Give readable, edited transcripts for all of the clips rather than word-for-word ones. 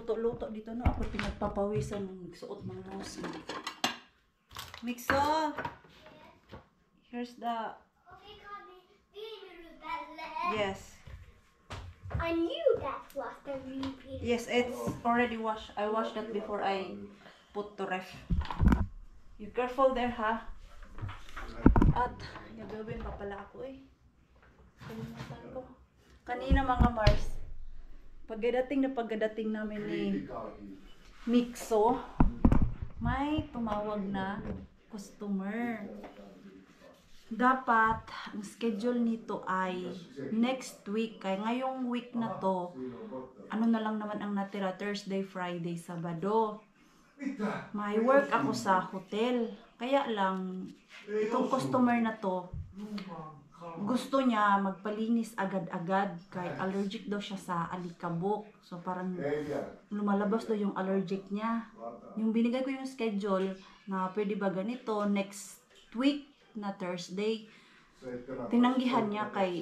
luto-luto dito na ako pinagpapawisan ng suot ng nose. Mixo! Here's the... Yes. I knew that was the repeat. Yes, it's already washed. I washed that before I put to ref. You careful there, ha? At, gagawin pa pala ako eh. Kalimutan ko. Kanina mga Mars, pagdating namin ni Mixo, may tumawag na customer. Dapat, ang schedule nito ay next week. Kaya ngayong week na to, ano na lang naman ang natira, Thursday, Friday, Sabado. May work ako sa hotel. Kaya lang, itong customer na to, gusto niya magpalinis agad-agad. Kaya allergic daw siya sa alikabok. So parang lumalabas daw yung allergic niya. Yung binigay ko yung schedule na pwede ba ganito, next week na Thursday, tinanggihan niya kay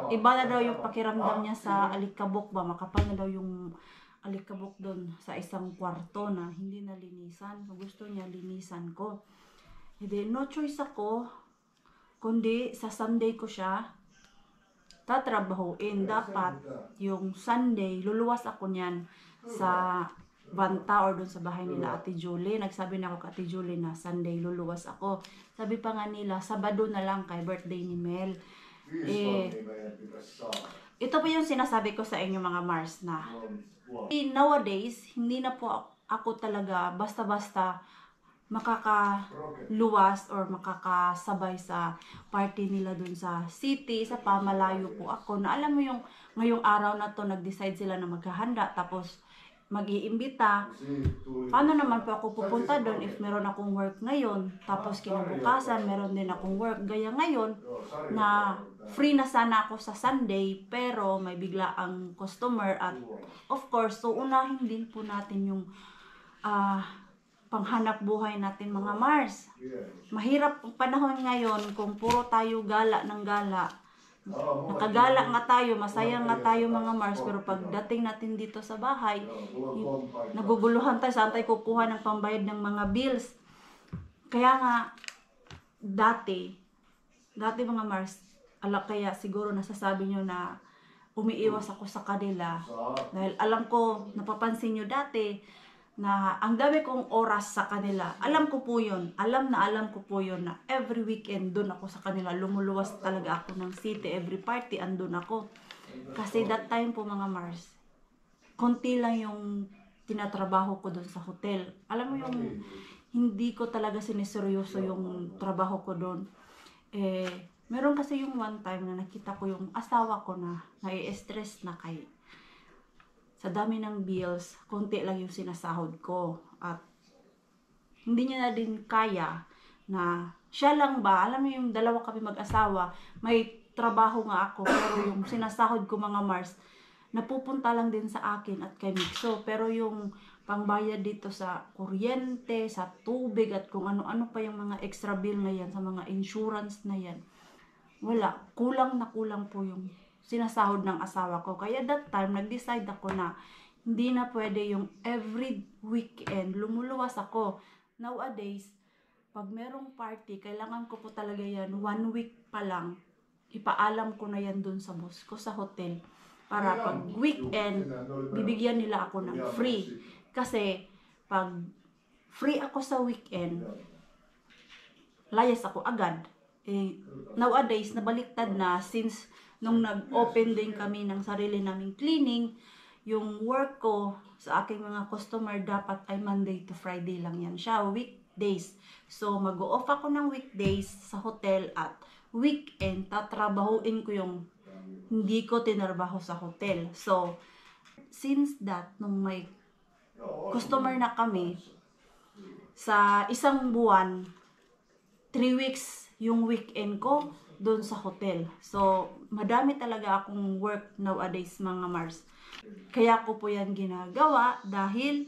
iba na daw yung pakiramdam niya sa alikabok ba, makapal na daw yung alikabok doon sa isang kwarto na hindi na linisan. Gusto niya linisan ko. Hindi, no choice ako, kundi sa Sunday ko siya tatrabahuin. Dapat yung Sunday, luluwas ako niyan sa Banta or doon sa bahay nila Ate Julie. Nagsabi na ako kay Ate Julie na Sunday luluwas ako. Sabi pa nga nila, Sabado na lang kay birthday ni Mel. Ito po yung sinasabi ko sa inyo mga Mars na nowadays, hindi na po ako talaga basta-basta makakaluwas or makakasabay sa party nila dun sa city, sa pamalayo po ako. Na alam mo yung ngayong araw na to, nag-decide sila na maghahanda tapos mag-iimbita. Paano naman po ako pupunta doon if meron akong work ngayon, tapos kinabukasan meron din akong work. Gaya ngayon na free na sana ako sa Sunday, pero may bigla ang customer at of course, so unahin din po natin yung panghanap buhay natin mga Mars. Mahirap ang panahon ngayon kung puro tayo gala ng gala. Nakagala nga tayo, masaya nga tayo mga Mars, pero pagdating natin dito sa bahay, naguguluhan tayo, saan tayo kukuha ng pambayad ng mga bills. Kaya nga, dati mga Mars, kaya siguro nasasabi nyo na umiiwas ako sa kanila. Dahil alam ko, napapansin nyo dati, na ang dami kong oras sa kanila. Alam ko po yun. Alam ko po yun na every weekend doon ako sa kanila. Lumuluwas talaga ako ng city. Every party andun ako. Kasi that time po mga Mars, konti lang yung tinatrabaho ko doon sa hotel. Alam mo yung hindi ko talaga siniseryoso yung trabaho ko doon. Meron kasi yung one time na nakita ko yung asawa ko na nai-stress na kay sa dami ng bills, konti lang yung sinasahod ko. At hindi niya na din kaya na siya lang ba, alam mo yung dalawa kami mag-asawa, may trabaho nga ako, pero yung sinasahod ko mga Mars, napupunta lang din sa akin at kay Mixo. Pero yung pangbayad dito sa kuryente, sa tubig, at kung ano-ano pa yung mga extra bill na yan, sa mga insurance na yan, wala, kulang na kulang po yung sinasahod ng asawa ko. Kaya that time, nag-decide ako na hindi na pwede yung every weekend lumuluwas ako. Nowadays, pag merong party, kailangan ko po talaga yan, 1 week pa lang, ipaalam ko na yan dun sa boss ko sa hotel. Para pag weekend, bibigyan nila ako ng free. Kasi, pag free ako sa weekend, layas ako agad. Nowadays, nabaliktad na since nung nag-open din kami ng sarili naming cleaning, yung work ko sa aking mga customer dapat ay Monday to Friday lang yan siya, weekdays. So, mag-off ako ng weekdays sa hotel at weekend, tatrabahuin ko yung hindi ko tinarbaho sa hotel. So, since that, nung may customer na kami, sa isang buwan, 3 weeks yung weekend ko doon sa hotel. So, madami talaga akong work nowadays mga Mars. Kaya ko po yan ginagawa dahil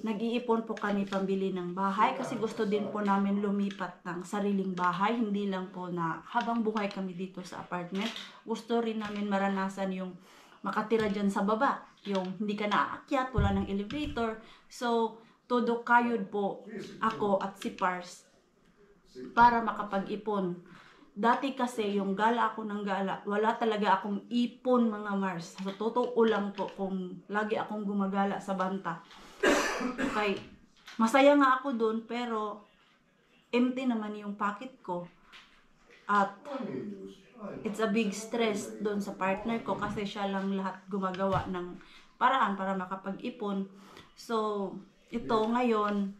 nag-iipon po kami pambili ng bahay kasi gusto din po namin lumipat ng sariling bahay. Hindi lang po na habang buhay kami dito sa apartment. Gusto rin namin maranasan yung makatira dyan sa baba. Yung hindi ka naaakyat, wala ng elevator. So, todo kayod po ako at si Pars para makapag-ipon. Dati kasi yung gala ako ng gala, wala talaga akong ipon mga Mars. So, totoo lang po kung lagi akong gumagala sa banta. Okay, masaya nga ako dun, pero empty naman yung pocket ko. At it's a big stress doon sa partner ko kasi siya lang lahat gumagawa ng paraan para makapag-ipon. So, ito ngayon,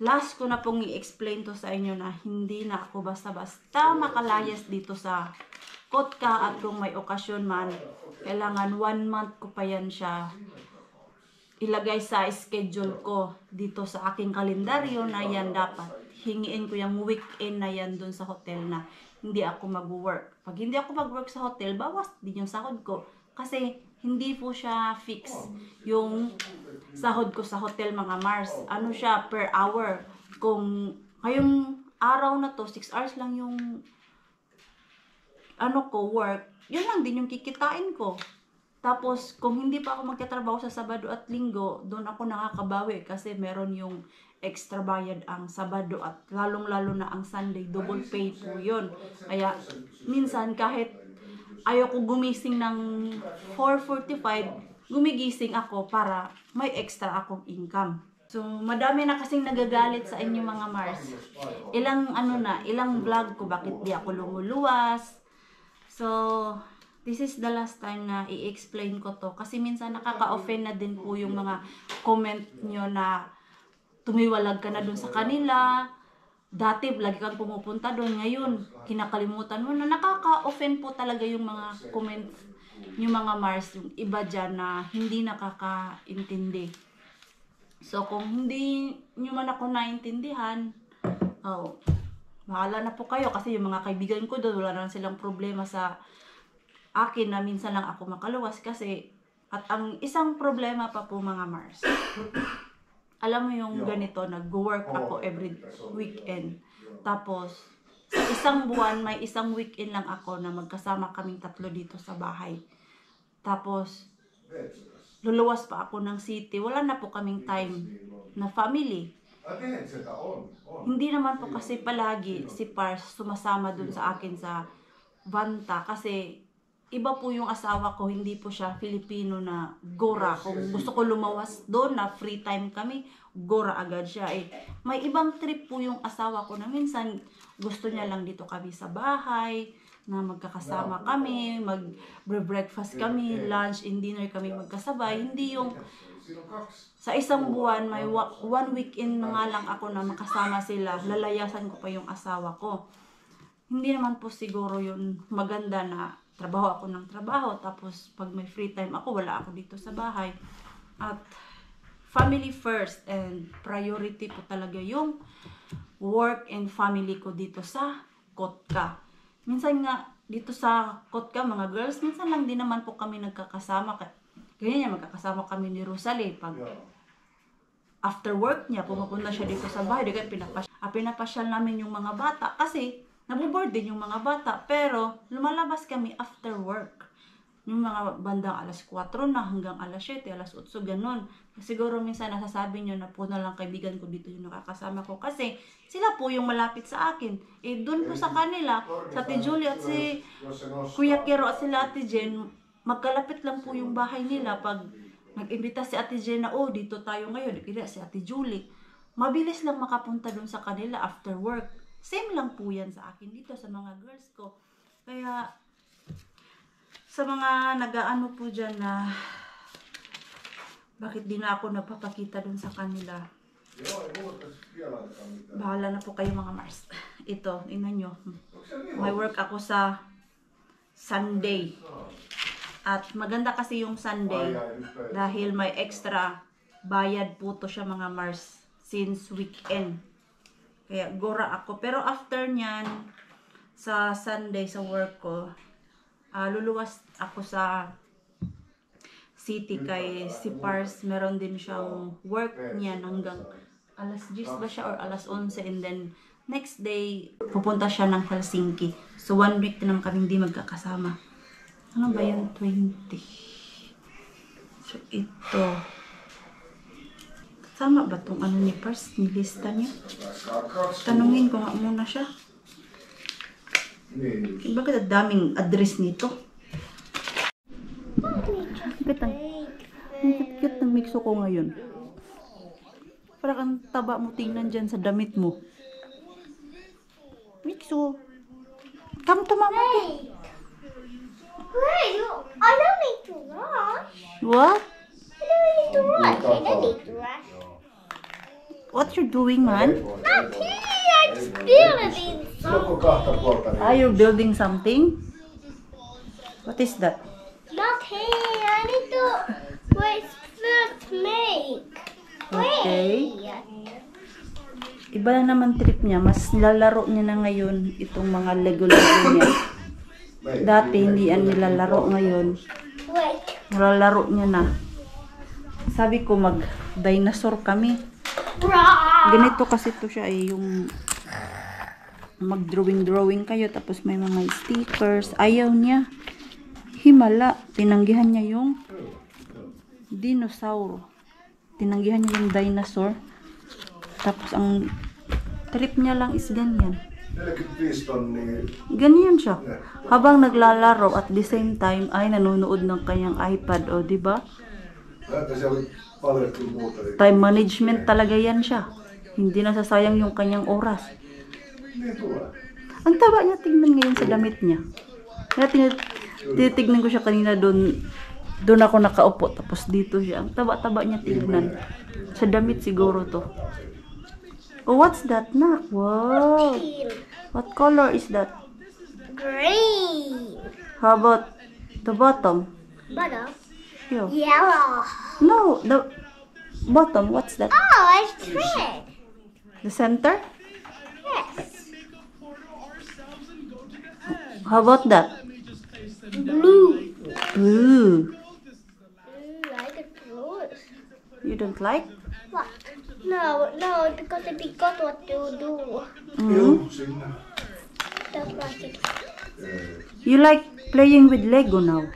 last ko na pong i-explain to sa inyo na hindi na ako basta-basta makalayas dito sa Kotka, at kung may okasyon man, kailangan 1 month ko pa yan siya ilagay sa schedule ko dito sa aking kalendaryo na yan dapat. Hingiin ko yung weekend na yan dun sa hotel na hindi ako mag-work. Pag hindi ako mag-work sa hotel, bawas din yung sahod ko. Kasi hindi po siya fix yung sahod ko sa hotel mga Mars. Ano siya, per hour. Kung ngayong araw na to, 6 hours lang yung ano ko, work, yun lang din yung kikitain ko. Tapos, kung hindi pa ako magtatrabaho sa Sabado at Linggo, doon ako nakakabawi kasi meron yung extra bayad ang Sabado at lalong-lalo na ang Sunday, double pay po yun. Kaya, minsan kahit ayoko gumising ng 4:45, gumigising ako para may extra akong income. So, madami na kasing nagagalit sa inyo mga Mars. Ilang vlog ko bakit di ako lumuluwas. So, this is the last time na i-explain ko to. Kasi minsan nakaka-offend na din po yung mga comment nyo na tumiwalag ka na dun sa kanila. Dati, lagi kang pumupunta dun. Ngayon, kinakalimutan mo na nakaka-offend po talaga yung mga comment yung mga Mars. Yung iba dyan na hindi nakakaintindi. So, kung hindi nyo man ako naintindihan, bahala na po kayo. Kasi yung mga kaibigan ko doon, wala na silang problema sa akin na minsan lang ako makaluwas kasi at ang isang problema pa po mga Mars. Alam mo yung ganito, nag-work ako every weekend. Tapos, sa isang buwan, may isang weekend lang ako na magkasama kaming 3 dito sa bahay. Tapos, luluwas pa ako ng city. Wala na po kaming time na family. Hindi naman po kasi palagi si Pars sumasama dun sa akin sa Banta kasi iba po yung asawa ko, hindi po siya Filipino na gora. Kung gusto ko lumawas doon na free time kami, gora agad siya. May ibang trip po yung asawa ko na minsan gusto niya lang dito kami sa bahay, na magkakasama kami, mag-breakfast kami, lunch and dinner kami magkasabay. Hindi yung sa isang buwan, may 1 weekend na nga lang ako na makasama sila, lalayasan ko pa yung asawa ko. Hindi naman po siguro yun maganda na trabaho ako ng trabaho, tapos pag may free time ako, wala ako dito sa bahay. At family first and priority po talaga yung work and family ko dito sa Kotka. Minsan nga, dito sa Kotka, mga girls, minsan lang din naman po kami nagkakasama. Ganyan, magkakasama kami ni Rosalie. Pag after work niya, pumupunta siya dito sa bahay. Dito pinapasyal namin yung mga bata kasi nabuboard din yung mga bata, pero lumalabas kami after work. Yung mga bandang alas 4 na hanggang alas 7, alas 8, ganun. Siguro minsan nasasabi nyo na po na lang kaibigan ko dito yung nakakasama ko kasi sila po yung malapit sa akin. Doon po sa kanila, sa Ate Julie at si Kuya Kero at sila Ate Jen, magkalapit lang po yung bahay nila. Pag nag-imbita si Ate Jen na, dito tayo ngayon, kaya si Ate Julie, mabilis lang makapunta doon sa kanila after work. Same lang po yan sa akin dito sa mga girls ko. Kaya sa mga nag-aano po dyan na bakit di na ako nagpapakita dun sa kanila, bahala na po kayo mga Mars. Ito, tingnan nyo. May work ako sa Sunday. At maganda kasi yung Sunday dahil may extra bayad po to siya mga Mars since weekend. Kaya gora ako. Pero after nyan, sa Sunday sa work ko, luluwas ako sa city kay si Pars. Meron din siyang work niyan hanggang alas 10 ba siya or alas 11. And then next day, pupunta siya ng Helsinki. So 1 week na naman kami hindi magkakasama. Ano ba yun? 20. So, ito. Tama ba itong ano ni Pars? Nilista niya? Tanungin ko nga muna siya. Bakit ang daming address nito? Bakit ang cute ng mixo ko ngayon? Parang ang taba mo tingnan dyan sa damit mo. Mixo. Come to mama. Wait, I don't need to rush. What? I don't need to rush. I don't need to rush. What you doing, man? Nothing. I just building something. Are you building something? What is that? Nothing. I need to wait first make. Okay. Wait. Iba na naman trip niya. Mas nilalaro niya na ngayon itong mga Lego-Lego niya. Dati hindi yan nilalaro ngayon. Wait. Nilalaro niya na. Sabi ko mag-dinosaur kami. Ganito kasi to siya eh, yung mag-drawing kayo tapos may mga stickers. Ayaw niya. Himala. Tinanggihan niya yung dinosaur. Tinanggihan niya yung dinosaur. Tapos ang trip niya lang is ganyan. 45 tonnia. Ganyan siya. Habang naglalaro at the same time ay nanonood ng kanyang iPad. O, di ba? Time management talaga yan siya. Hindi nasasayang yung kanyang oras. Ang taba niya tingnan ngayon sa damit niya. Kaya tinitignan ko siya kanina doon. Doon ako nakaupo. Tapos dito siya. Ang taba-taba niya tingnan. Sa damit siguro to. Oh, what's that, nak? Wow. What color is that? Green. How about the bottom? Butter. Yo. Yellow. No, the bottom. What's that? Oh, it's red. The center? Yes. How about that? Blue. Blue. I like blue. You don't like? What? No, because I forgot what to do. Mm. That's like it. You like playing with Lego now?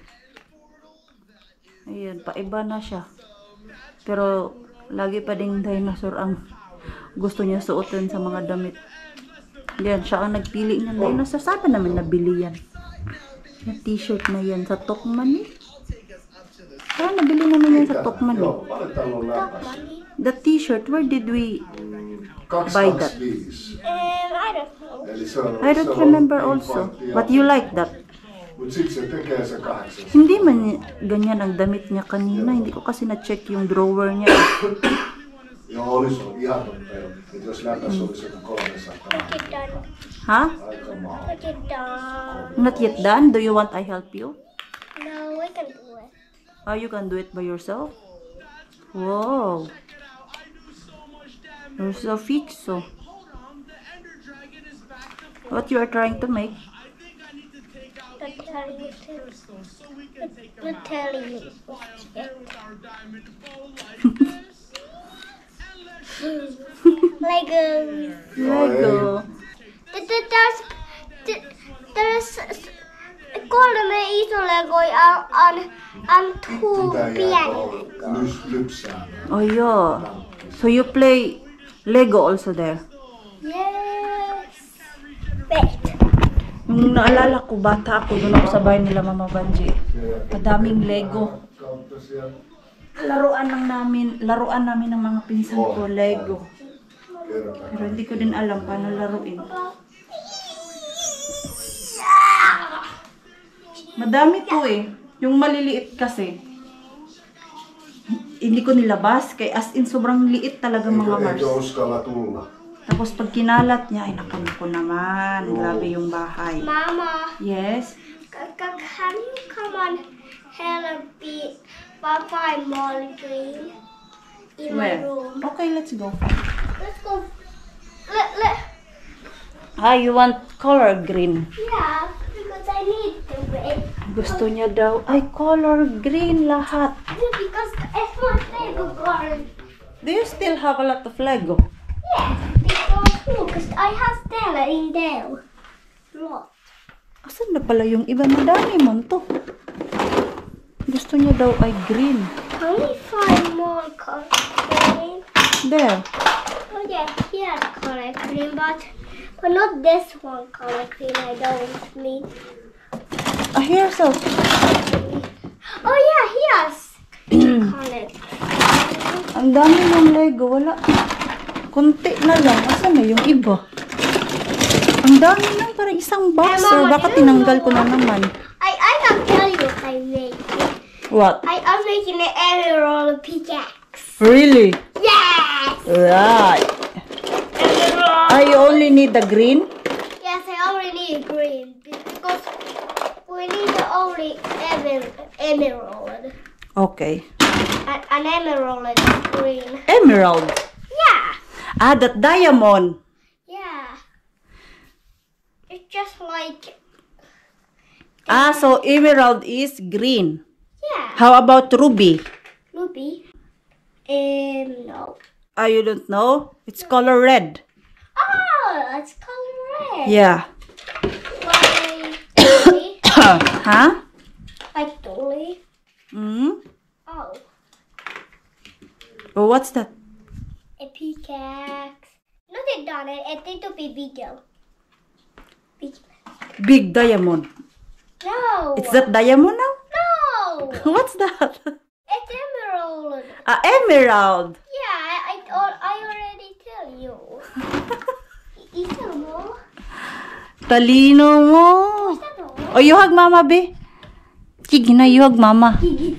Ayun, paiba na siya. Pero lagi pa ding dinosaur ang gusto niya suotin sa mga damit. Yan, siya ang nagpili ng dinosaur. Saan naman nabili yan? Yung t-shirt na yan sa Tokman eh. Parang nabili naman yan sa Tokman eh. The t-shirt, where did we buy that? I don't know. I don't remember also. But you like that? Hindi man ganyan ang damit niya kanina. Hindi ko kasi na-check yung drawer niya. Put it down. Ha? Put it down. Not yet done? Do you want I help you? No, we can do it. Oh, you can do it by yourself? Wow. You're so fixo. What you are trying to make? Not telling you. Legos. Lego. There's kolme iso Lego and two piano Lego. Oh, yeah. So you play Lego also there? Yes. Wait. Nung naalala ko, bata ako, doon ako sa bahay nila Mama Banji. Madaming Lego. Laruan namin ng mga pinsan ko, Lego. Pero hindi ko din alam paano laruin. Madami to eh. Yung maliliit kasi, hindi ko nilabas. Kaya as in, sobrang liit talaga mga Mars. Tapos pag kinalat niya, ay naku naman. Grabe yung bahay. Mama, Yes? can you come on help me Papa and Molly Green in my Where? room? Okay, let's go. Let's go. Let. Ah, you want color green? Yeah, because I need to wait. Gusto niya daw, ay color green lahat. Because it's my Lego garden. Do you still have a lot of Lego? Yes, because I have Stella in there. Look. Asan na pala yung iba? Madami mo to. gusto niya daw ay green. Can we find more color green? There. Oh yeah, here's color green, but not this one color green. I don't need. Here's a... Oh yeah, here's color. Ang dami ng Lego. Wala. Kunti na lang. Asa na yung iba? Ang dami lang. Parang isang box. Or baka tinanggal ko na naman. I can tell you what I made. What? I'm making an emerald pickaxe. Really? Yes! Right. You only need the green? Yes, I only need green because we need only emerald. Okay. An emerald is green. Emerald. Yeah. That diamond. Yeah. It's just like. So emerald is green. Yeah. How about ruby? Ruby. No. You don't know? It's color red. Oh, it's color red. Yeah. Like dolly. Huh? Like dolly. Mm? Oh. Oh, what's that? A pickaxe. Not a donut. I think to be bigger. Big diamond. No. It's that diamond now? No. What's that? It's emerald. Emerald. Yeah, I already tell you. Isa mo? Talino mo. Isa mo? Oh, you hug mama, be. Sige na, you hug mama. Chicken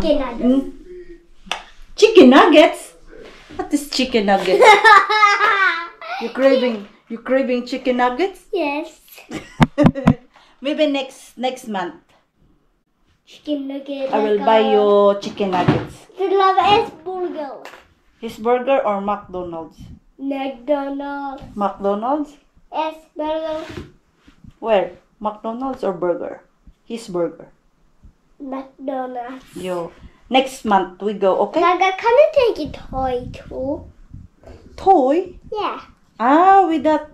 nuggets. Chicken nuggets? What is chicken nuggets? You craving chicken nuggets? Yes. Maybe next month Chicken nuggets. I will buy you chicken nuggets. The love is burger. His burger or McDonald's? McDonald's. McDonald's? Yes, burger. Where? McDonald's or burger? His burger. McDonald's. Yo. Next month we go, okay? Naga, can you take a toy too? Toy? Yeah. With that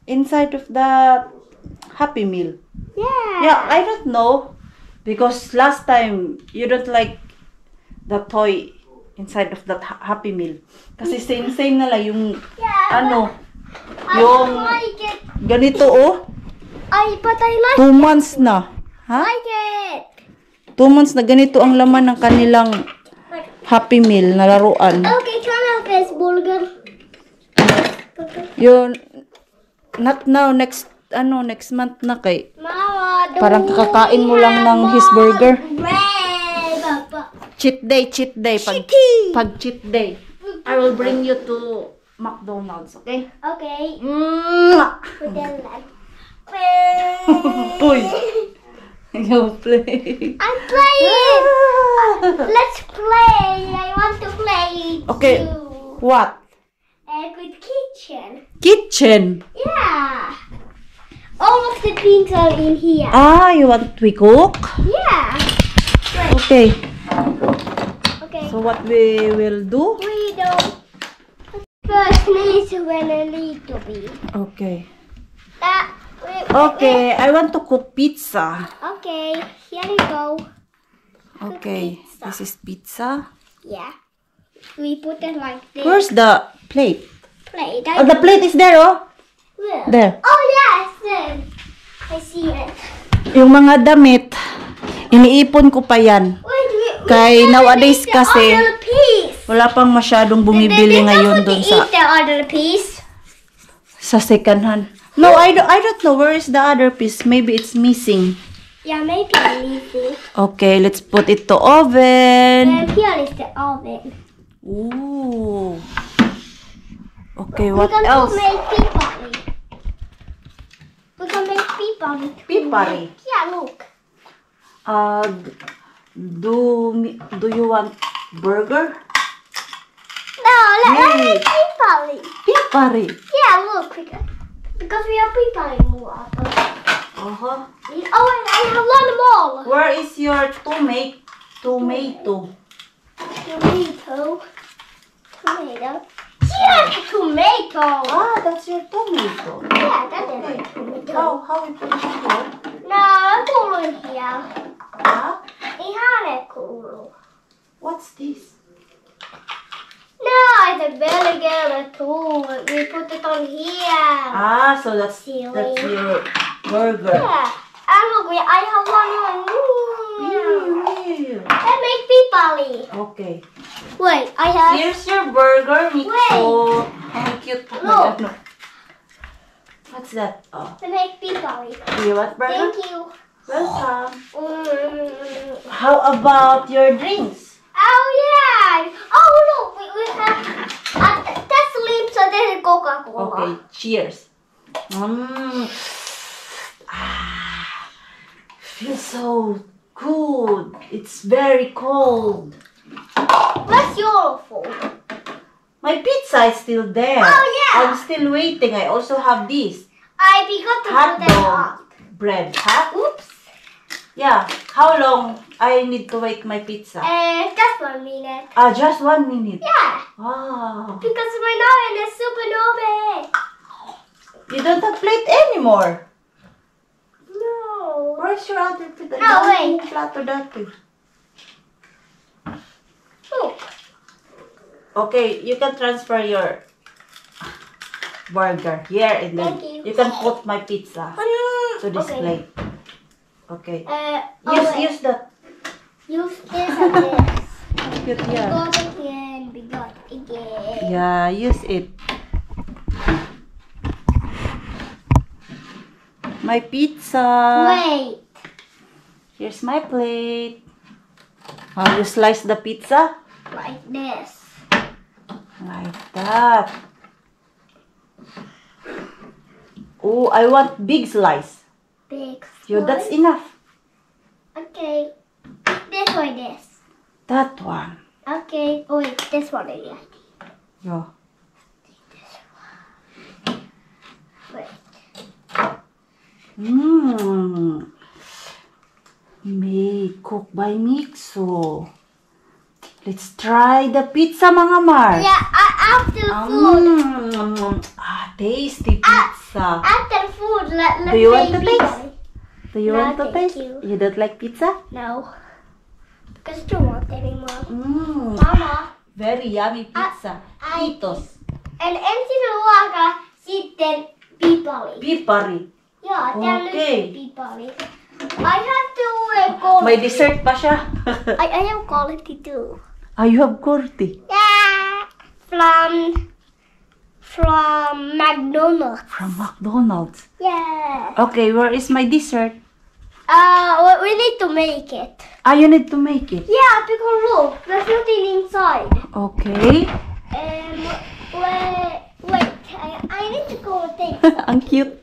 inside of the Happy Meal. Yeah. Yeah, I don't know. Because last time, you don't like the toy inside of that Happy Meal. Kasi same na lang yung, Yeah. I yung don't like it. ganito oh. But I like 2 months na. Ha? like it. 2 months na ganito ang laman ng kanilang Happy Meal na laruan. Okay, turn off this burger. Yun, not now, next month na kay. Mama, Parang kakakain mo lang ng his burger. Red, Papa. Cheat day. Pag cheat day, I will bring you to McDonald's, okay? Okay. Mwah! Put that leg. Uy! You play. I'm playing. Let's play. I want to play Okay. too. What? With kitchen. Kitchen. Yeah. All of the things are in here. You want we cook? Yeah. Right. Okay. Okay. So what we will do? We don't. First need to when I need to be. Okay. Wait, Okay, I want to cook pizza. Okay. Here you go. Okay, Pizza. this is pizza. Yeah. We put it like this. Where's the plate? Plate. Oh, the plate is there, oh. Where? There. Oh yes, there. I see it. Yung mga damit, iniipon ko pa yan. Wait, Kay we nowadays eat the kasi, other piece. wala pang masyadong bumibili ngayon dun Eat sa the other piece. second hand. No, I don't know where is the other piece. Maybe it's missing. Yeah, maybe I need it. Okay, let's put it to oven. And here is the oven. Ooh. Okay, We what can else? make pipari. We can make pipari. too. Pipari? Yeah, look. Do you want burger? No, let's Hey. make pipari. Pipari. Yeah, look. Because we are pipari more. Uh-huh. Oh, and I have one more. Where is your tomato? Tomato. Yeah, tomato. That's your tomato. Yeah, that is a tomato. How we put it here? No, I'm put it here. Huh? Ihan ei kuulu. What's this? No, it's a burger too. We put it on here. Ah, so that's Silly. your burger. Yeah. And look, I have one more. Ew. That makes people. Okay. Wait, I have. Here's your burger, Mikso. Ang cute. Look. Ano? What's that? Oh. That makes people. Do you want burger? Thank you. Welcome. Mm. How about your drinks? Oh yeah. Oh look, we have. That's lips and then Coca-Cola. Okay, cheers. Ah, feels so good. It's very cold. What's your food? My pizza is still there. Oh, yeah. I'm still waiting. I also have this I forgot to hot put that dog up. bread. Huh? Oops. Yeah. How long I need to wait my pizza? Just 1 minute. Just 1 minute. Yeah. Wow. Because my oven is supernova. You don't have plate anymore. No. Where's your other plate? Oh, wait. Plato dati. Look. Okay, you can transfer your burger here and then Thank you. can put my pizza to this Okay. plate. Okay. Wait. Use that. Use this and this. Cute, We yeah. got again. We got again. Yeah, use it. My pizza. Wait. Here's my plate. How you slice the pizza? Like this. Like that. Oh, I want big slice. Big. Yo, that's one. enough. Okay. This or this. That one. Okay. Oh wait, this one again. Yo. Wait. Mmm. Made cooked by Mikso. Let's try the pizza, mga Mars. Yeah, after food. Tasty pizza. After food, let's Do you want say to taste? pizza. Do you No, want to thank taste? you. You don't like pizza? No. Because I don't want anymore. Mmm. Mama. Very yummy pizza. Titos. Ensin ruoka, sitten pipali. Pipari. Joo, tää on Okay. nyt pipali. I have to quality. May dessert pa siya. I have quality too. You have kurti. Yeah. From McDonald's. From McDonald's. Yeah. Okay, where is my dessert? We need to make it. You need to make it. Yeah, because look, there's nothing inside. Okay. Wait, I need to go take. Ang cute.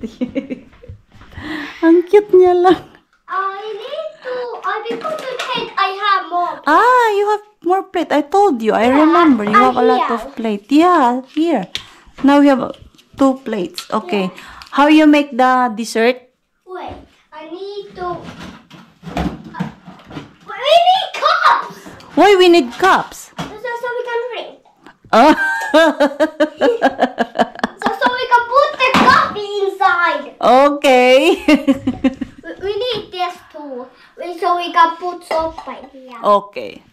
Ang cute niya lang. I forgot to take, I have more. You have more plate. I told you. I remember. You have a lot here. of plate. Yeah, here. Now we have 2 plates. Okay. How you make the dessert? Wait, I need to. We need cups! Why we need cups? So we can drink. Oh. So we can put the coffee inside. Okay. We need this too. So we can put soap in here. Okay.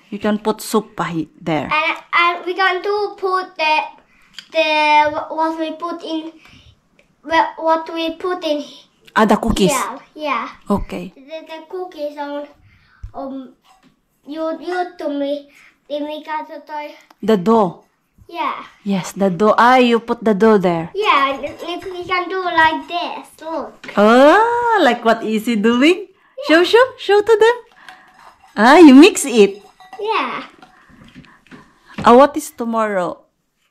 You can put soup there. And we can put what we put in The cookies. yeah. Okay. The cookies on you to me. Then we got The dough. yeah. Yes, the dough. You put the dough there. Yeah, we can do like this. Look. Like what Easy doing? Show to them. You mix it. Yeah. What is tomorrow?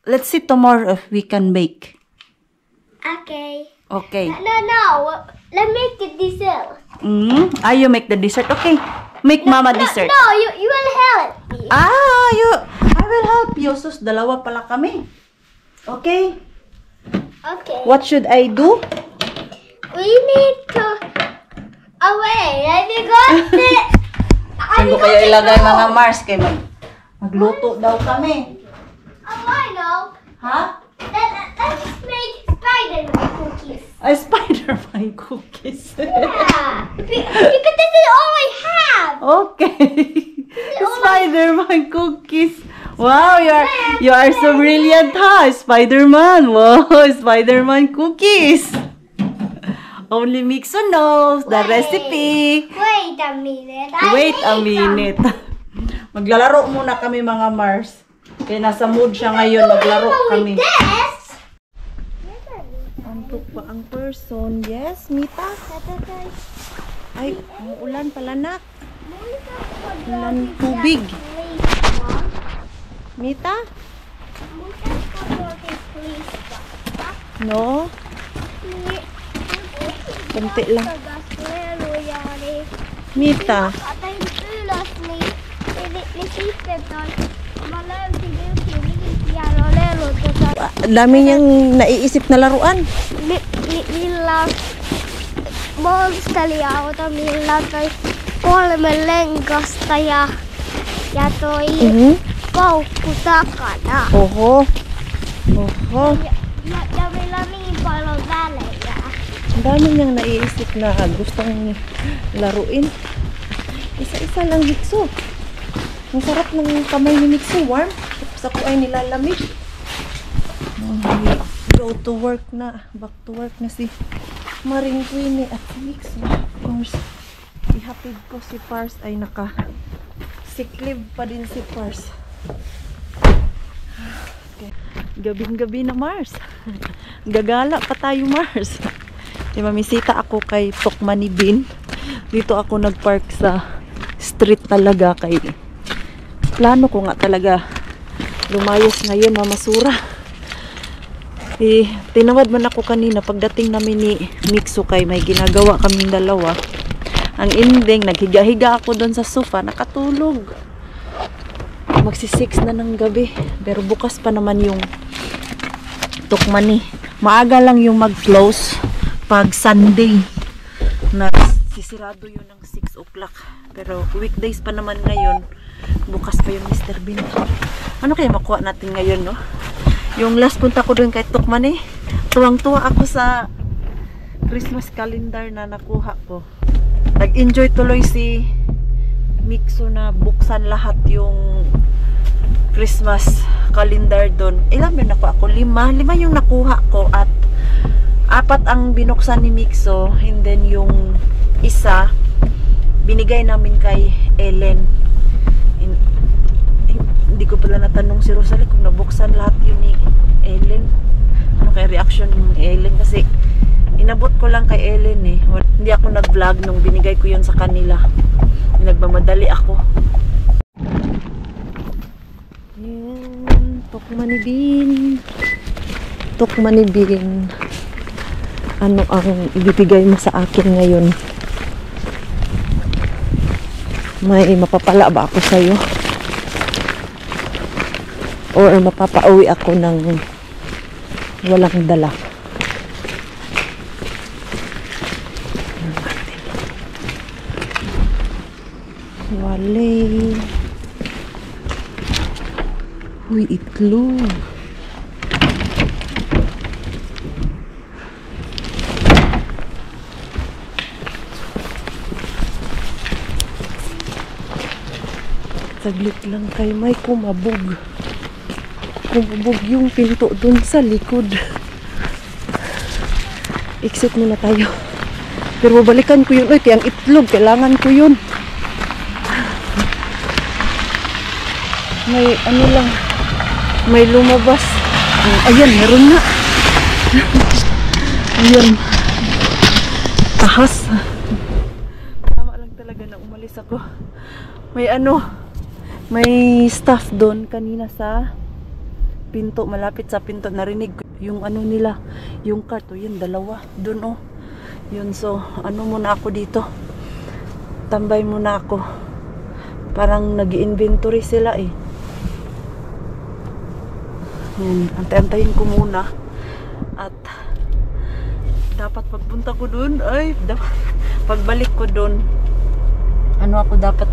Let's see tomorrow if we can bake. Okay. Okay. No. Let's make the dessert. You make the dessert. Okay. Make mama dessert. No, you will help me. I will help you. Sus, dalawa pala kami. Okay. Okay. What should I do? We need to. Oh wait, I forgot it. Saan ko kayo ilagay mga Mars? Kay magluto daw kami. Oh, I know. Ha? Let's make Spider-Man cookies. A Spider-Man cookies. Yeah. Because this is all I have. Okay. Spider-Man cookies. Wow, you are so brilliant, huh? Spider-Man. Wow, Spider-Man cookies. Only Mixo knows the recipe. Wait a minute. Wait a minute. Maglalaro muna kami mga Mars. Kaya nasa mood siya ngayon. Maglaro kami. This. Antok pa ang person. Yes, Mita. Ay, umuulan pala nak. Ulan tubig. Mita? No? Kunti lang. Mita? Dami niyang naiisip na laruan. Millä monsteliauto, millä toi 3 lenkasta ja toi koukku takana. Oho. Oho. Ja meillä on niin paljon välejä. Ang dami niyang naiisip na gustong laruin. Isa-isa lang Mixo. Ang sarap ng kamay ni Mixo. Warm. Tapos ako ay nilalamig. Go to work na. Back to work na si Maring Queenie at si Mixo. Of course, ihatid ko si Pars ay naka sick leave pa din si Pars. Okay. Gabing-gabi na Mars. Gagala pa tayo Mars. Mamisita ako kay Tokmani Bin. Dito ako nagpark sa street talaga kay plano ko nga talaga lumayas ngayon mamasura. Tinawad man ako kanina pagdating namin ni Mixo kay may ginagawa kaming dalawa. Ang ending, naghiga-higa ako doon sa sofa, nakatulog. Magsi-6 na ng gabi. Pero bukas pa naman yung Tokmani. Maaga lang yung mag-close pag Sunday. Na sisirado yun ng 6 o'clock. Pero weekdays pa naman ngayon. Bukas pa yung Mr. Bean. Ano kaya makuha natin ngayon, no? Yung last punta ko doon kay Tokmani, tuwang-tuwa ako sa Christmas calendar na nakuha ko. Nag-enjoy tuloy si Mixo na buksan lahat yung Christmas calendar doon. Ilan yun nakuha ko? 5 yung nakuha ko at 4 ang binuksan ni Mixo. And then yung isa binigay namin kay Ellen. Hindi ko pala natanong si Rosalie kung nabuksan lahat yun ni Ellen. Ano kaya reaction ni Ellen kasi inabot ko lang kay Ellen eh. Hindi ako nag-vlog nung binigay ko yun sa kanila. Nagmamadali ako. Yan. Tokmani Bin. Tokmani Bin. Ano ang ibibigay mo sa akin ngayon? May mapapala ba ako sa'yo? Or mapapauwi ako ng walang dala? Wale. Uy, itlog. Saglit lang kay may kumabog. Kumabog yung pinto dun sa likod. Exit muna tayo. Pero balikan ko yun. Uy, kaya ang itlog. Kailangan ko yun. May ano lang. May lumabas. Ayan, meron na. Ayan. Ahas. Tama lang talaga na umalis ako. May ano. May staff doon kanina sa pinto, malapit sa pinto. Narinig yung ano nila, yung cart, o yun, 2 doon, oh. Yun, so ano muna ako dito, tambay muna ako, parang nag-inventory sila eh. Yan, antay-antayin ko muna. At dapat pagpunta ko doon, ay pagbalik ko doon, ano ako dapat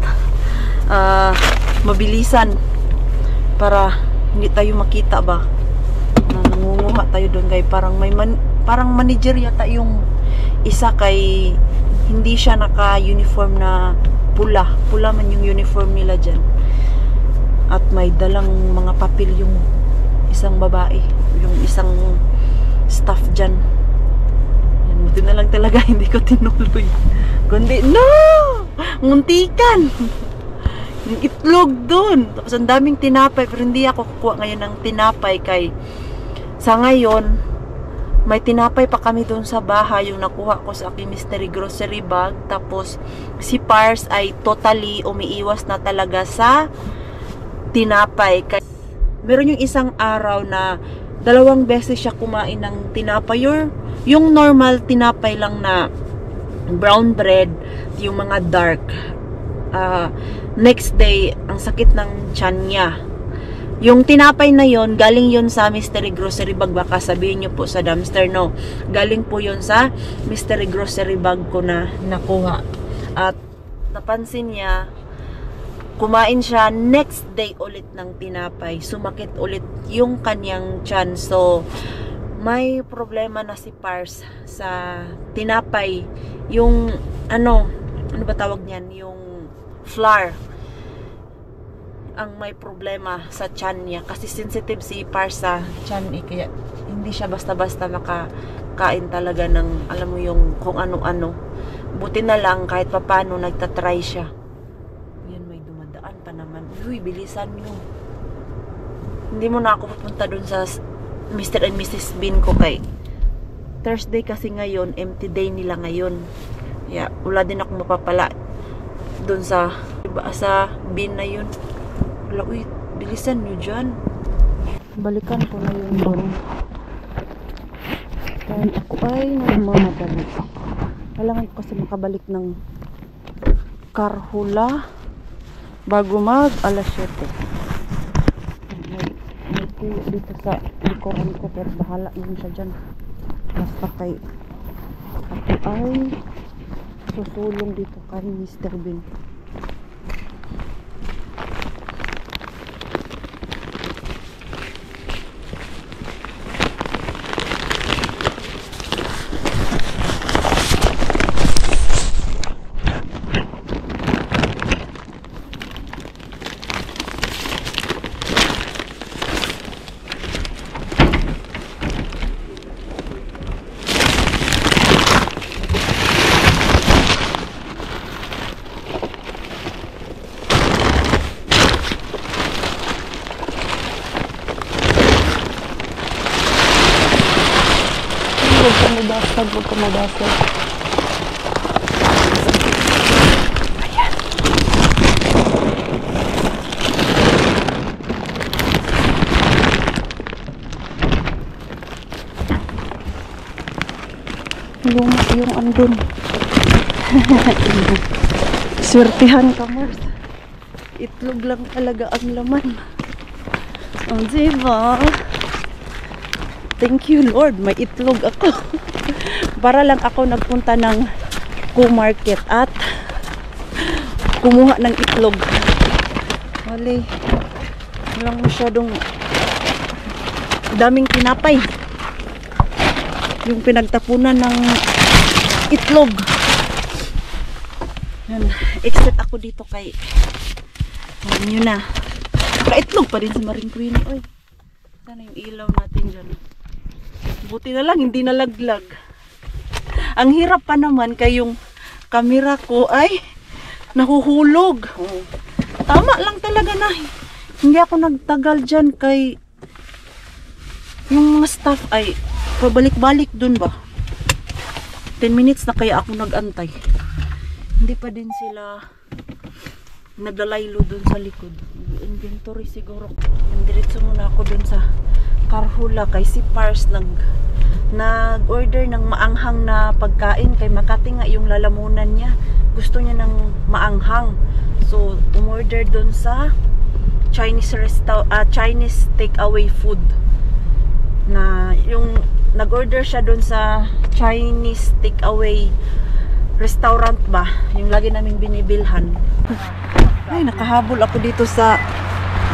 mabilisan para hindi tayo makita ba na nangunguha tayo doon, kay parang parang manager yata yung isa, kay hindi siya naka-uniform na pula. Pula man yung uniform nila dyan. At may dalang mga papel yung isang babae, yung isang staff dyan. Yan, buti na lang talaga hindi ko tinuloy. Kundi, no! Muntikan! Yung itlog dun. Tapos ang daming tinapay, pero hindi ako kukuha ngayon ng tinapay kay sa ngayon, may tinapay pa kami dun sa bahay, yung nakuha ko sa aking mystery grocery bag. Tapos si Pars ay totally umiiwas na talaga sa tinapay. Kaya meron yung isang araw na 2 beses siya kumain ng tinapay. Yung normal tinapay lang na brown bread, yung mga dark. Next day, ang sakit ng tiyan niya. Yung tinapay na yon, galing yon sa mystery grocery bag. Baka sabihin nyo po sa dumpster, no. Galing po yon sa mystery grocery bag ko na nakuha. At napansin niya, kumain siya next day ulit ng tinapay. Sumakit ulit yung kanyang tiyan. So, may problema na si Pars sa tinapay. Yung, ano ba tawag niyan? Yung flour ang may problema sa tiyan niya. Kasi sensitive si Pars sa tiyan eh. Kaya hindi siya basta-basta makakain talaga ng, alam mo yung kung ano-ano. Buti na lang kahit papano nagtatry siya. Yan, may dumadaan pa naman. Uy, bilisan nyo. Hindi mo na ako pupunta dun sa Mr. and Mrs. Bean ko kay Thursday kasi ngayon, empty day nila ngayon. Kaya wala din ako mapapala dun sa Bean na yun. Wala, uy, bilisan nyo dyan. Balikan ko na yun doon. Dahil ako ay nagmamadali. Kailangan ko kasi makabalik ng Karhula bago mag alas 7. May tuyo dito sa likuran ko, pero bahala yun siya dyan. Basta kay ako ay susulong dito kay Mr. Bean. Huwag ka mabasag. Ayan. Luma yung andun. Swertihan ka, Mars. Itlog lang talaga ang laman. Oh, diba? Thank you, Lord. May itlog ako. Para lang ako nagpunta ng Q-Market at kumuha ng itlog. Wali. Walang masyadong daming tinapay. Yung pinagtapunan ng itlog. Yan. Exit ako dito kay alam nyo na. Nakaitlog pa rin si Maring Queen. Oy. Sana yung ilaw natin dyan. Buti na lang, hindi nalaglag. Ang hirap pa naman kay yung camera ko ay nahuhulog. Tama lang talaga na. Hindi ako nagtagal dyan kay yung mga staff ay pabalik-balik dun ba. 10 minutes na kaya ako nagantay. Hindi pa din sila naglalaylo dun sa likod. Inventory siguro. Diretso muna ako dun sa Karhula kay si Pars nag-order ng maanghang na pagkain kay Makati nga yung lalamunan niya. Gusto niya ng maanghang. So, umorder dun sa Chinese takeaway food. Na yung nag-order siya dun sa Chinese takeaway restaurant ba? Yung lagi naming binibilhan. Ay, nakahabol ako dito sa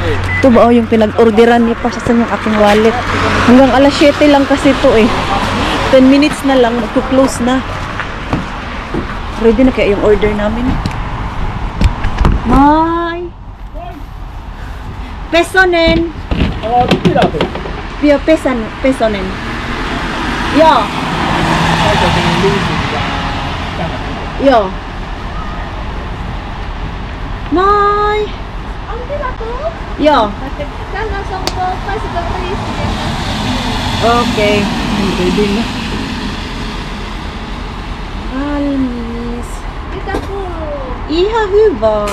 ito ba yung pinag-orderan ni Pars sa yung aking wallet. Hanggang alas 7 lang kasi ito eh. 10 minutes na lang, magko-close na. Ready na kaya yung order namin? May pesonen. Pio pesonen. Yo. Yo. May. Yo. Okay. Ready na. Almis. Iha hyvä.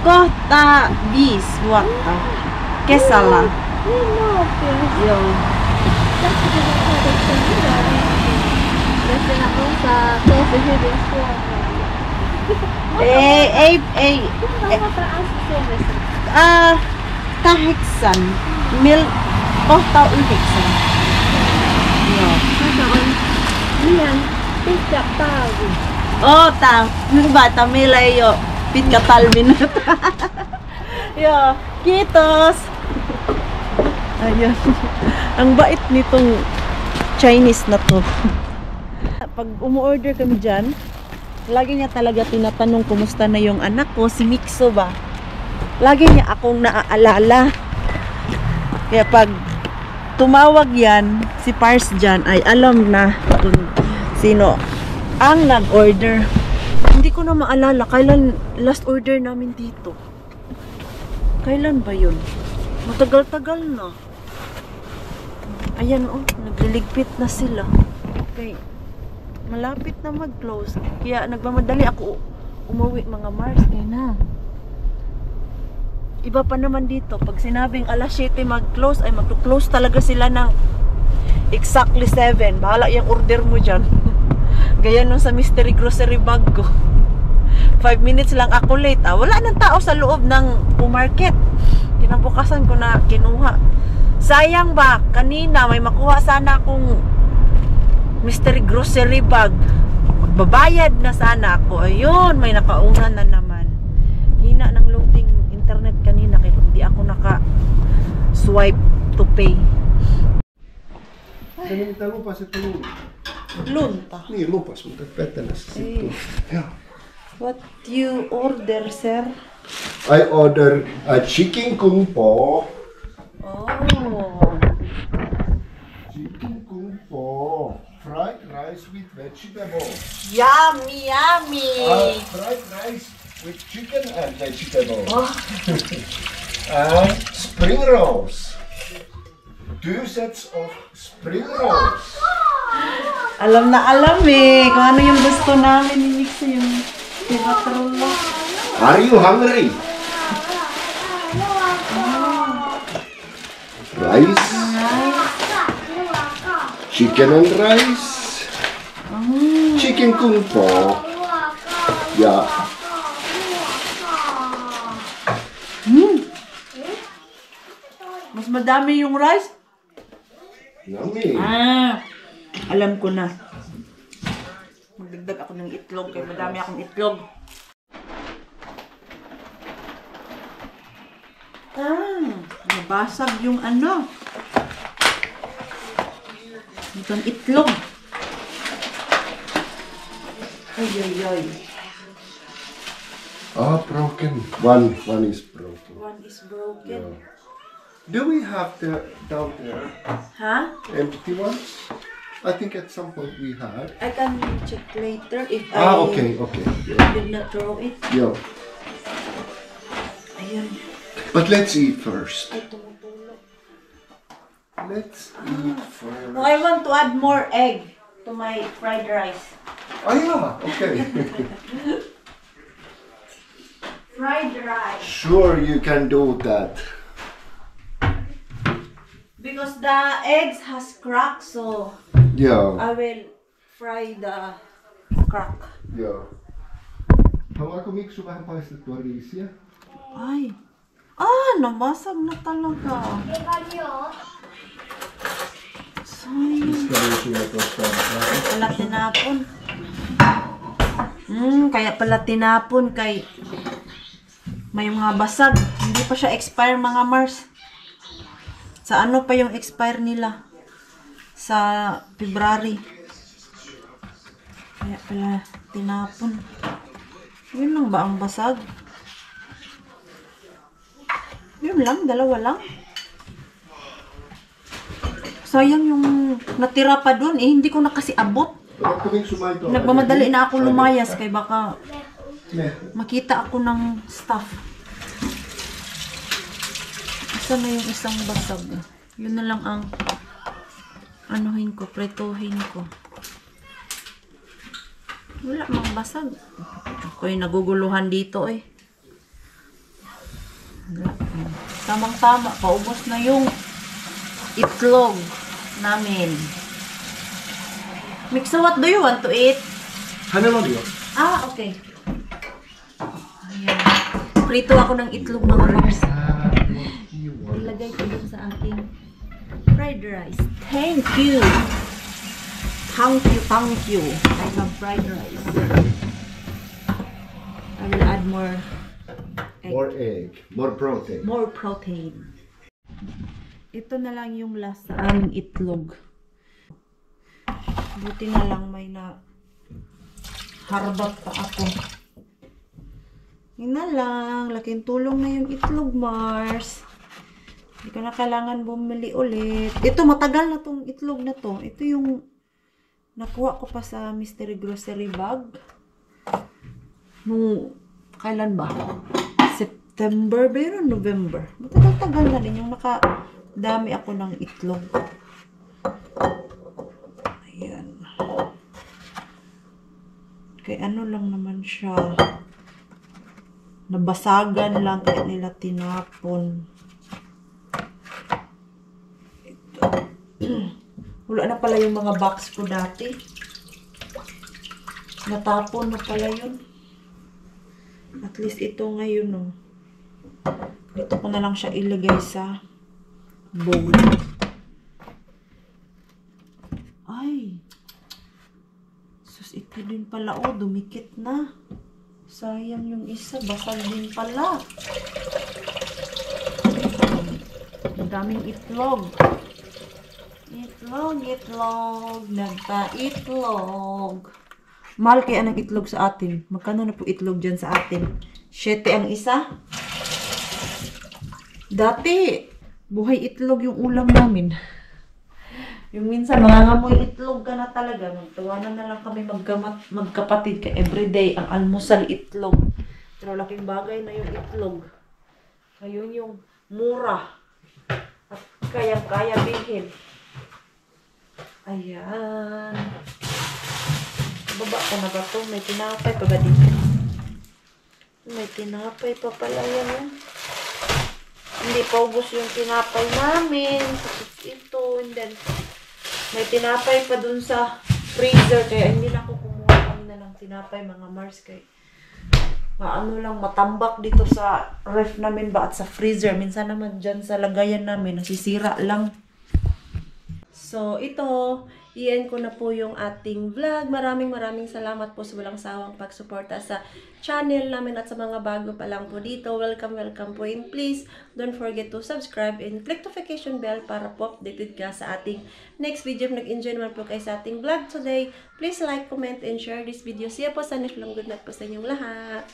Kohta 5 vuotta. Kesällä. Joo. Ei. 8. Kohta 9. Joo. Bata meillä ei ole pitkä talvi nyt. Joo, kiitos. Ayun. Ang bait nitong Chinese na to. Pag umu-order kami dyan, lagi niya talaga tinatanong kumusta na yung anak ko, si Mikso ba? Lagi niya akong naaalala. Kaya pag tumawag yan, si Pars dyan, ay alam na kung sino ang nag-order. Hindi ko na maalala kailan last order namin dito. Kailan ba yun? Matagal-tagal na. Ayan oh, nagliligpit na sila. Okay. Malapit na mag-close. Kaya nagmamadali ako umuwi mga Mars. Kaya na. Iba pa naman dito. Pag sinabing alas 7 mag-close, ay mag-close talaga sila ng exactly 7. Bahala yung order mo dyan. Gaya nung sa mystery grocery bag ko. 5 minutes lang ako late. Wala nang tao sa loob ng market. Kinabukasan ko na kinuha. Sayang ba? Kanina may makuha sana akong mystery grocery bag. Magbabayad na sana ako. Ayun, may nakauna na naman. Hina ng loading internet kanina kaya hindi ako naka-swipe to pay. Mitä lupasit lunta? Lunta. Niin lupas, mutta pettämässä sitten. What you order, sir? I order a chicken kung po. Oh. Chicken kung po. Fried rice with vegetables. Yummy, yummy. Fried rice with chicken and vegetables. Oh. And spring rolls. 2 sets of spring rolls. Alam na alam eh. Kung ano yung gusto namin ni Mixo yung tinatrolo. Are you hungry? Rice. Chicken and rice. Chicken kung po. Yeah. Mas madami yung rice? Yummy. Alam ko na. Magdagdag ako ng itlog kaya madami akong itlog. Nabasag yung ano. Itong itlog. Ay. Broken. One is broken. One is broken. Yeah. Do we have the down there Huh? empty ones? I think at some point we had. I can check later if I Okay. did not throw it. Yeah. Ayun. But let's eat first. Ay, tumutulog. Let's eat first. No, I want to add more egg to my fried rice. Oh yeah, okay. Fried rice. Sure you can do that. Because the eggs has crack, so Yeah. I will fry the crack. Joo. Haluaako Miksu vähän paistettua riisiä? Ay. Nabasag na talaga. Sayang. Mistä riisiä tuosta? Pala tinapon. Kaya pala tinapon kay may mga basag. Hindi pa siya expire mga Mars. Sa ano pa yung expire nila? Sa February. Kaya pala tinapon. Yun lang ba ang basag? Yun lang, dalawa lang. Sayang yung natira pa dun eh. Hindi ko na kasi abot. Nagmamadali na ako lumayas kay baka makita ako ng stuff. Isa na yung isang basag. Yun na lang ang anuhin ko, pretohin ko. Wala mang basag. Ako'y naguguluhan dito eh. Tamang-tama, paubos na yung itlog namin. Miksa, what do you want to eat? 하나만요. Ah, okay. Ayan. Prito ako ng itlog mga Mars. Ilagay ko dun sa aking fried rice. Thank you. Thank you, thank you. I love fried rice. I will add more egg. More egg, more protein. More protein. Ito na lang yung last sa aming itlog. Buti na lang may na harbat pa ako. Yun na lang. Laking tulong na yung itlog, Mars. Hindi ko na kailangan bumili ulit. Ito, matagal na tong itlog na to. Ito yung nakuha ko pa sa Mystery Grocery bag. Nung, kailan ba? September ba yun? November. Matagal-tagal na din yung nakadami ako ng itlog. Ayan. Kaya ano lang naman siya. Nabasagan lang kaya nila tinapon. Ito. Wala na pala yung mga box ko dati. Natapon na pala yun. At least ito ngayon, no. Dito ko na lang siya ilagay sa bowl. Ay. Sus, ito din pala. Oh, dumikit na. Sayang yung isa. Basag din pala. Ang daming itlog. Itlog, itlog. Nagpa-itlog. Mahal kaya ng itlog sa atin. Magkano na po itlog dyan sa atin? 7 ang isa. Dati, buhay itlog yung ulam namin. Yung minsan, mangangamoy itlog ka na talaga. Magtawanan na lang kami magkapatid ka everyday. Ang almusal itlog. Pero laking bagay na yung itlog. Ngayon yung mura. At kayang-kaya bilhin. Ayan. Baba ko na ba ito? May tinapay pa ba dito? May tinapay pa pala yan. Hindi pa ubos yung tinapay namin. Ito. And then, may tinapay pa dun sa freezer. Kaya hindi na ako kumuha kami na lang tinapay mga Mars. Kaya ano lang, matambak dito sa ref namin ba at sa freezer. Minsan naman dyan sa lagayan namin, nasisira lang. So, ito, i-end ko na po yung ating vlog. Maraming salamat po sa walang sawang pagsuporta sa channel namin at sa mga bago pa lang po dito. Welcome po. And please, don't forget to subscribe and click notification bell para po updated ka sa ating next video. If nag-enjoy naman po kayo sa ating vlog today, please like, comment, and share this video. See you po sa next vlog. Good night po sa inyong lahat.